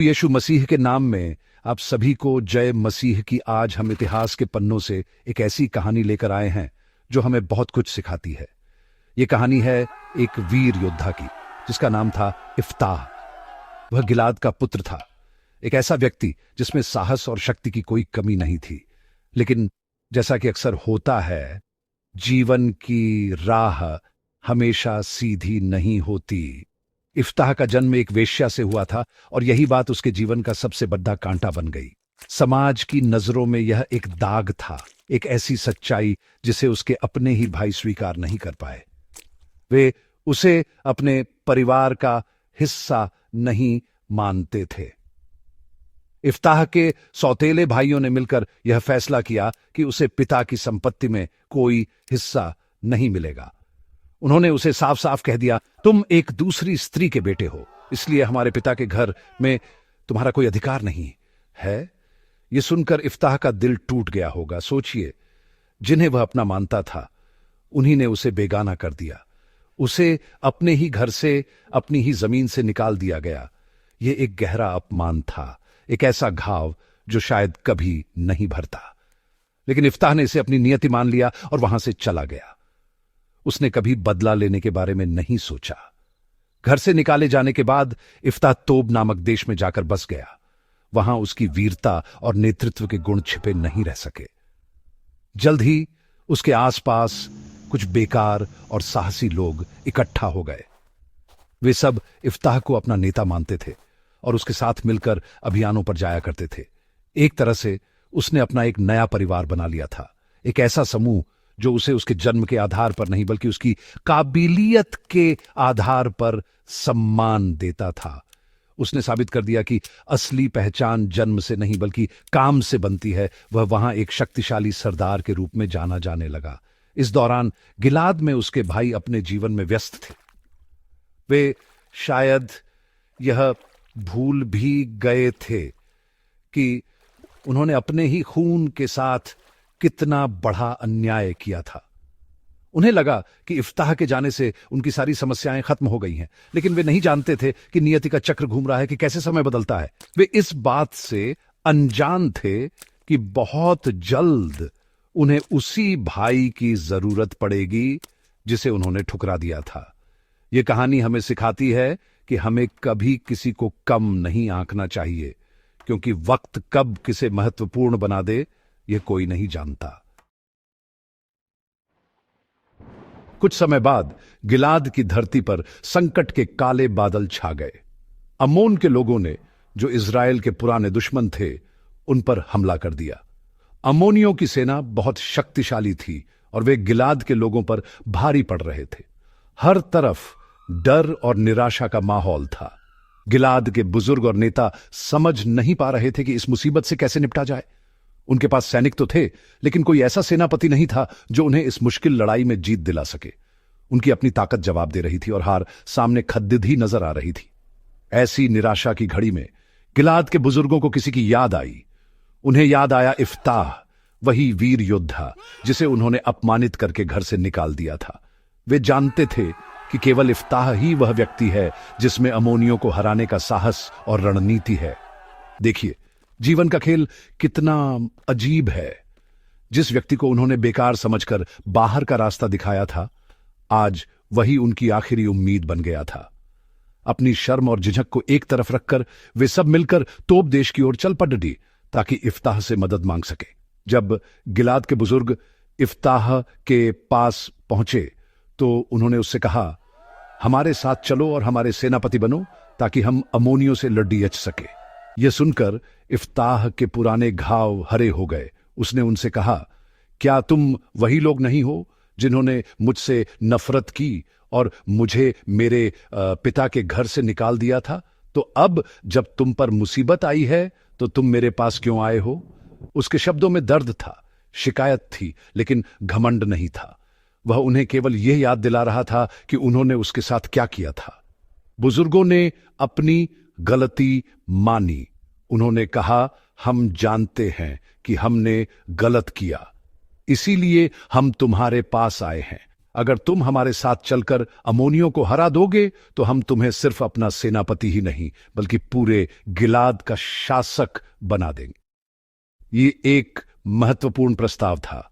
यीशु मसीह के नाम में आप सभी को जय मसीह की। आज हम इतिहास के पन्नों से एक ऐसी कहानी लेकर आए हैं जो हमें बहुत कुछ सिखाती है। ये कहानी है एक वीर योद्धा की जिसका नाम था इफ्ताह। वह गिलाद का पुत्र था, एक ऐसा व्यक्ति जिसमें साहस और शक्ति की कोई कमी नहीं थी। लेकिन जैसा कि अक्सर होता है, जीवन की राह हमेशा सीधी नहीं होती। इफ्ताह का जन्म एक वेश्या से हुआ था और यही बात उसके जीवन का सबसे बड़ा कांटा बन गई। समाज की नजरों में यह एक दाग था, एक ऐसी सच्चाई जिसे उसके अपने ही भाई स्वीकार नहीं कर पाए। वे उसे अपने परिवार का हिस्सा नहीं मानते थे। इफ्ताह के सौतेले भाइयों ने मिलकर यह फैसला किया कि उसे पिता की संपत्ति में कोई हिस्सा नहीं मिलेगा। उन्होंने उसे साफ साफ कह दिया, तुम एक दूसरी स्त्री के बेटे हो, इसलिए हमारे पिता के घर में तुम्हारा कोई अधिकार नहीं है। यह सुनकर इफ्ताह का दिल टूट गया होगा। सोचिए, जिन्हें वह अपना मानता था उन्हीं ने उसे बेगाना कर दिया। उसे अपने ही घर से, अपनी ही जमीन से निकाल दिया गया। यह एक गहरा अपमान था, एक ऐसा घाव जो शायद कभी नहीं भरता। लेकिन इफ्ताह ने इसे अपनी नियति मान लिया और वहां से चला गया। उसने कभी बदला लेने के बारे में नहीं सोचा। घर से निकाले जाने के बाद इफ्ताह तोब नामक देश में जाकर बस गया। वहां उसकी वीरता और नेतृत्व के गुण छिपे नहीं रह सके। जल्द ही उसके आसपास कुछ बेकार और साहसी लोग इकट्ठा हो गए। वे सब इफ्ताह को अपना नेता मानते थे और उसके साथ मिलकर अभियानों पर जाया करते थे। एक तरह से उसने अपना एक नया परिवार बना लिया था, एक ऐसा समूह जो उसे उसके जन्म के आधार पर नहीं बल्कि उसकी काबिलियत के आधार पर सम्मान देता था। उसने साबित कर दिया कि असली पहचान जन्म से नहीं बल्कि काम से बनती है। वह वहां एक शक्तिशाली सरदार के रूप में जाना जाने लगा। इस दौरान गिलाद में उसके भाई अपने जीवन में व्यस्त थे। वे शायद यह भूल भी गए थे कि उन्होंने अपने ही खून के साथ कितना बड़ा अन्याय किया था। उन्हें लगा कि इफ्ताह के जाने से उनकी सारी समस्याएं खत्म हो गई हैं, लेकिन वे नहीं जानते थे कि नियति का चक्र घूम रहा है, कि कैसे समय बदलता है। वे इस बात से अनजान थे कि बहुत जल्द उन्हें उसी भाई की जरूरत पड़ेगी जिसे उन्होंने ठुकरा दिया था। यह कहानी हमें सिखाती है कि हमें कभी किसी को कम नहीं आंकना चाहिए, क्योंकि वक्त कब किसे महत्वपूर्ण बना दे यह कोई नहीं जानता। कुछ समय बाद गिलाद की धरती पर संकट के काले बादल छा गए। अम्मोन के लोगों ने, जो इज़राइल के पुराने दुश्मन थे, उन पर हमला कर दिया। अम्मोनियों की सेना बहुत शक्तिशाली थी और वे गिलाद के लोगों पर भारी पड़ रहे थे। हर तरफ डर और निराशा का माहौल था। गिलाद के बुजुर्ग और नेता समझ नहीं पा रहे थे कि इस मुसीबत से कैसे निपटा जाए। उनके पास सैनिक तो थे, लेकिन कोई ऐसा सेनापति नहीं था जो उन्हें इस मुश्किल लड़ाई में जीत दिला सके। उनकी अपनी ताकत जवाब दे रही थी और हार सामने खद्दिद नजर आ रही थी। ऐसी निराशा की घड़ी में गिलाद के बुजुर्गों को किसी की याद आई। उन्हें याद आया इफ्ताह, वही वीर योद्धा जिसे उन्होंने अपमानित करके घर से निकाल दिया था। वे जानते थे कि केवल इफ्ताह ही वह व्यक्ति है जिसमें अमोनियों को हराने का साहस और रणनीति है। देखिए, जीवन का खेल कितना अजीब है। जिस व्यक्ति को उन्होंने बेकार समझकर बाहर का रास्ता दिखाया था, आज वही उनकी आखिरी उम्मीद बन गया था। अपनी शर्म और झिझक को एक तरफ रखकर वे सब मिलकर तोब देश की ओर चल पड़े ताकि इफ्ताह से मदद मांग सके। जब गिलाद के बुजुर्ग इफ्ताह के पास पहुंचे तो उन्होंने उससे कहा, हमारे साथ चलो और हमारे सेनापति बनो ताकि हम अमोनियों से लड़ियच सके। यह सुनकर इफ्ताह के पुराने घाव हरे हो गए। उसने उनसे कहा, क्या तुम वही लोग नहीं हो जिन्होंने मुझसे नफरत की और मुझे मेरे पिता के घर से निकाल दिया था? तो अब जब तुम पर मुसीबत आई है तो तुम मेरे पास क्यों आए हो? उसके शब्दों में दर्द था, शिकायत थी, लेकिन घमंड नहीं था। वह उन्हें केवल यह याद दिला रहा था कि उन्होंने उसके साथ क्या किया था। बुजुर्गों ने अपनी गलती मानी। उन्होंने कहा, हम जानते हैं कि हमने गलत किया, इसीलिए हम तुम्हारे पास आए हैं। अगर तुम हमारे साथ चलकर अमोनियों को हरा दोगे तो हम तुम्हें सिर्फ अपना सेनापति ही नहीं बल्कि पूरे गिलाद का शासक बना देंगे। ये एक महत्वपूर्ण प्रस्ताव था।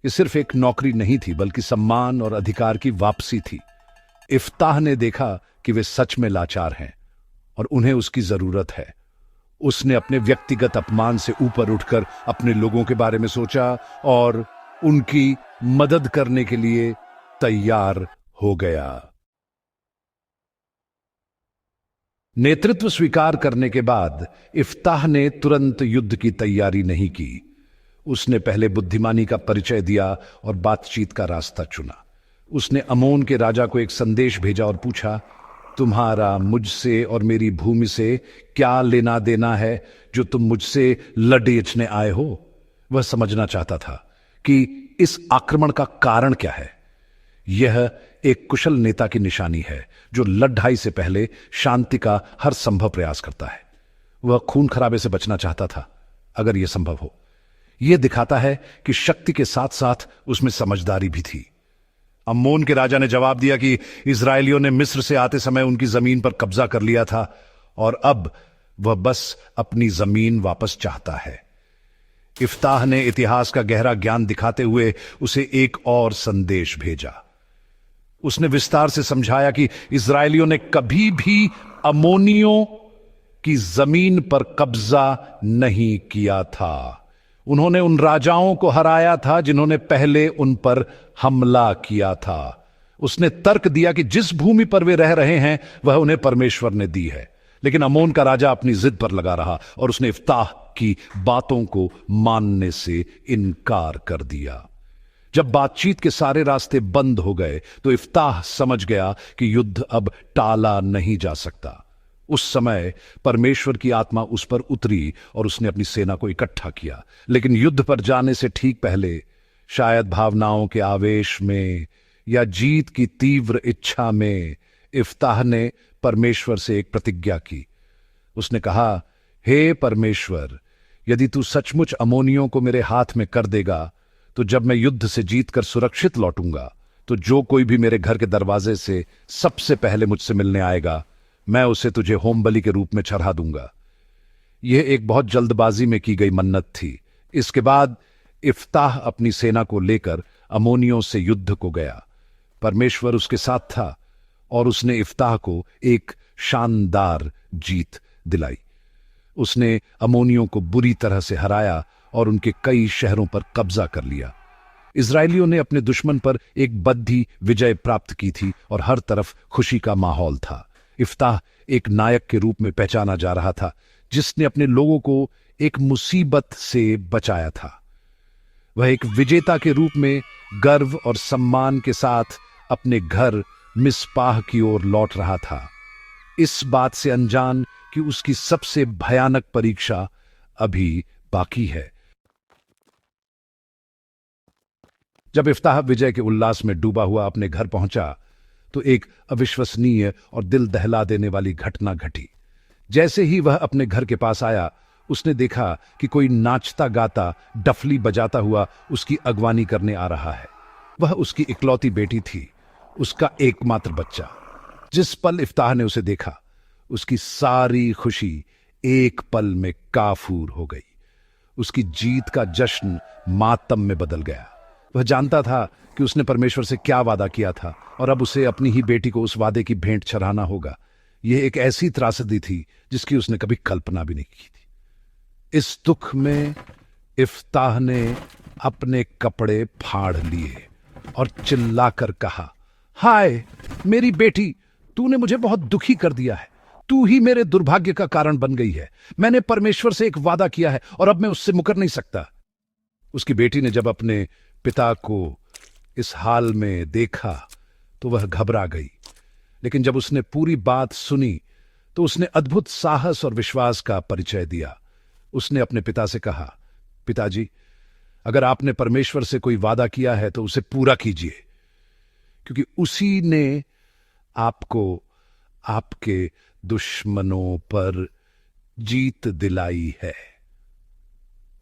ये सिर्फ एक नौकरी नहीं थी बल्कि सम्मान और अधिकार की वापसी थी। इफ्ताह ने देखा कि वे सच में लाचार हैं और उन्हें उसकी जरूरत है। उसने अपने व्यक्तिगत अपमान से ऊपर उठकर अपने लोगों के बारे में सोचा और उनकी मदद करने के लिए तैयार हो गया। नेतृत्व स्वीकार करने के बाद इफ्ताह ने तुरंत युद्ध की तैयारी नहीं की। उसने पहले बुद्धिमानी का परिचय दिया और बातचीत का रास्ता चुना। उसने अमोन के राजा को एक संदेश भेजा और पूछा, तुम्हारा मुझसे और मेरी भूमि से क्या लेना देना है जो तुम मुझसे लड़ेचने आए हो? वह समझना चाहता था कि इस आक्रमण का कारण क्या है। यह एक कुशल नेता की निशानी है जो लड़ाई से पहले शांति का हर संभव प्रयास करता है। वह खून खराबे से बचना चाहता था अगर यह संभव हो। यह दिखाता है कि शक्ति के साथ साथ उसमें समझदारी भी थी। अम्मोन के राजा ने जवाब दिया कि इजरायलियों ने मिस्र से आते समय उनकी जमीन पर कब्जा कर लिया था और अब वह बस अपनी जमीन वापस चाहता है। इफ्ताह ने इतिहास का गहरा ज्ञान दिखाते हुए उसे एक और संदेश भेजा। उसने विस्तार से समझाया कि इजरायलियों ने कभी भी अमोनियों की जमीन पर कब्जा नहीं किया था। उन्होंने उन राजाओं को हराया था जिन्होंने पहले उन पर हमला किया था। उसने तर्क दिया कि जिस भूमि पर वे रह रहे हैं वह उन्हें परमेश्वर ने दी है। लेकिन अमोन का राजा अपनी जिद पर लगा रहा और उसने इफ्ताह की बातों को मानने से इनकार कर दिया। जब बातचीत के सारे रास्ते बंद हो गए तो इफ्ताह समझ गया कि युद्ध अब टाला नहीं जा सकता। उस समय परमेश्वर की आत्मा उस पर उतरी और उसने अपनी सेना को इकट्ठा किया। लेकिन युद्ध पर जाने से ठीक पहले, शायद भावनाओं के आवेश में या जीत की तीव्र इच्छा में, इफ्ताह ने परमेश्वर से एक प्रतिज्ञा की। उसने कहा, हे परमेश्वर, यदि तू सचमुच अमोनियों को मेरे हाथ में कर देगा तो जब मैं युद्ध से जीतकर सुरक्षित लौटूंगा तो जो कोई भी मेरे घर के दरवाजे से सबसे पहले मुझसे मिलने आएगा मैं उसे तुझे होम बलि के रूप में चढ़ा दूंगा। यह एक बहुत जल्दबाजी में की गई मन्नत थी। इसके बाद इफ्ताह अपनी सेना को लेकर अमोनियों से युद्ध को गया। परमेश्वर उसके साथ था और उसने इफ्ताह को एक शानदार जीत दिलाई। उसने अमोनियों को बुरी तरह से हराया और उनके कई शहरों पर कब्जा कर लिया। इजरायलियों ने अपने दुश्मन पर एक बद्धी विजय प्राप्त की थी और हर तरफ खुशी का माहौल था। इफ्ताह एक नायक के रूप में पहचाना जा रहा था जिसने अपने लोगों को एक मुसीबत से बचाया था। वह एक विजेता के रूप में गर्व और सम्मान के साथ अपने घर मिस्पाह की ओर लौट रहा था, इस बात से अनजान कि उसकी सबसे भयानक परीक्षा अभी बाकी है। जब इफ्ताह विजय के उल्लास में डूबा हुआ अपने घर पहुंचा तो एक अविश्वसनीय और दिल दहला देने वाली घटना घटी। जैसे ही वह अपने घर के पास आया, उसने देखा कि कोई नाचता गाता, डफली बजाता हुआ उसकी अगवानी करने आ रहा है। वह उसकी इकलौती बेटी थी, उसका एकमात्र बच्चा। जिस पल इफ्ताह ने उसे देखा, उसकी सारी खुशी एक पल में काफूर हो गई। उसकी जीत का जश्न मातम में बदल गया। वह जानता था कि उसने परमेश्वर से क्या वादा किया था और अब उसे अपनी ही बेटी को उस वादे की भेंट चढ़ाना होगा। यह एक ऐसी त्रासदी थी जिसकी उसने कभी कल्पना भी नहीं की थी। इस दुख में इफ्ताह ने अपने कपड़े फाड़ लिए और चिल्लाकर कहा, हाय मेरी बेटी, तूने मुझे बहुत दुखी कर दिया है। तू ही मेरे दुर्भाग्य का कारण बन गई है। मैंने परमेश्वर से एक वादा किया है और अब मैं उससे मुकर नहीं सकता। उसकी बेटी ने जब अपने पिता को इस हाल में देखा तो वह घबरा गई, लेकिन जब उसने पूरी बात सुनी तो उसने अद्भुत साहस और विश्वास का परिचय दिया। उसने अपने पिता से कहा, पिताजी, अगर आपने परमेश्वर से कोई वादा किया है तो उसे पूरा कीजिए, क्योंकि उसी ने आपको आपके दुश्मनों पर जीत दिलाई है।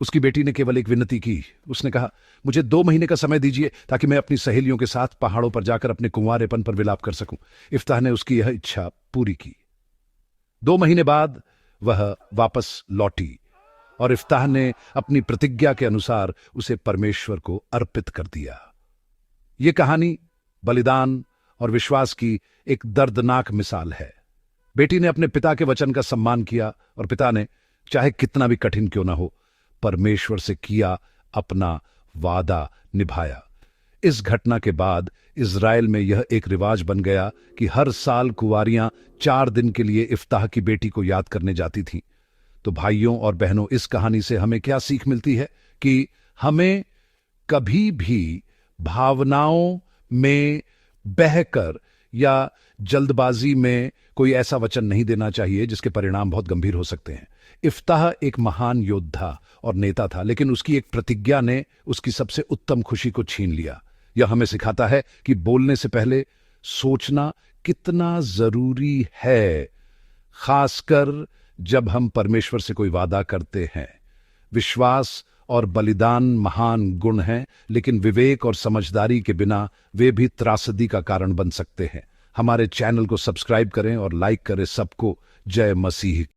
उसकी बेटी ने केवल एक विनती की। उसने कहा, मुझे 2 महीने का समय दीजिए ताकि मैं अपनी सहेलियों के साथ पहाड़ों पर जाकर अपने कुंवारेपन पर विलाप कर सकूं। इफ्ताह ने उसकी यह इच्छा पूरी की। 2 महीने बाद वह वापस लौटी और इफ्ताह ने अपनी प्रतिज्ञा के अनुसार उसे परमेश्वर को अर्पित कर दिया। यह कहानी बलिदान और विश्वास की एक दर्दनाक मिसाल है। बेटी ने अपने पिता के वचन का सम्मान किया और पिता ने, चाहे कितना भी कठिन क्यों ना हो, परमेश्वर से किया अपना वादा निभाया। इस घटना के बाद इज़राइल में यह एक रिवाज बन गया कि हर साल कुंवारियां 4 दिन के लिए इफ्ताह की बेटी को याद करने जाती थीं। तो भाइयों और बहनों, इस कहानी से हमें क्या सीख मिलती है कि हमें कभी भी भावनाओं में बहकर या जल्दबाजी में कोई ऐसा वचन नहीं देना चाहिए जिसके परिणाम बहुत गंभीर हो सकते हैं। इफ्ताह एक महान योद्धा और नेता था, लेकिन उसकी एक प्रतिज्ञा ने उसकी सबसे उत्तम खुशी को छीन लिया। यह हमें सिखाता है कि बोलने से पहले सोचना कितना जरूरी है, खासकर जब हम परमेश्वर से कोई वादा करते हैं। विश्वास और बलिदान महान गुण हैं, लेकिन विवेक और समझदारी के बिना वे भी त्रासदी का कारण बन सकते हैं। हमारे चैनल को सब्सक्राइब करें और लाइक करें। सबको जय मसीह।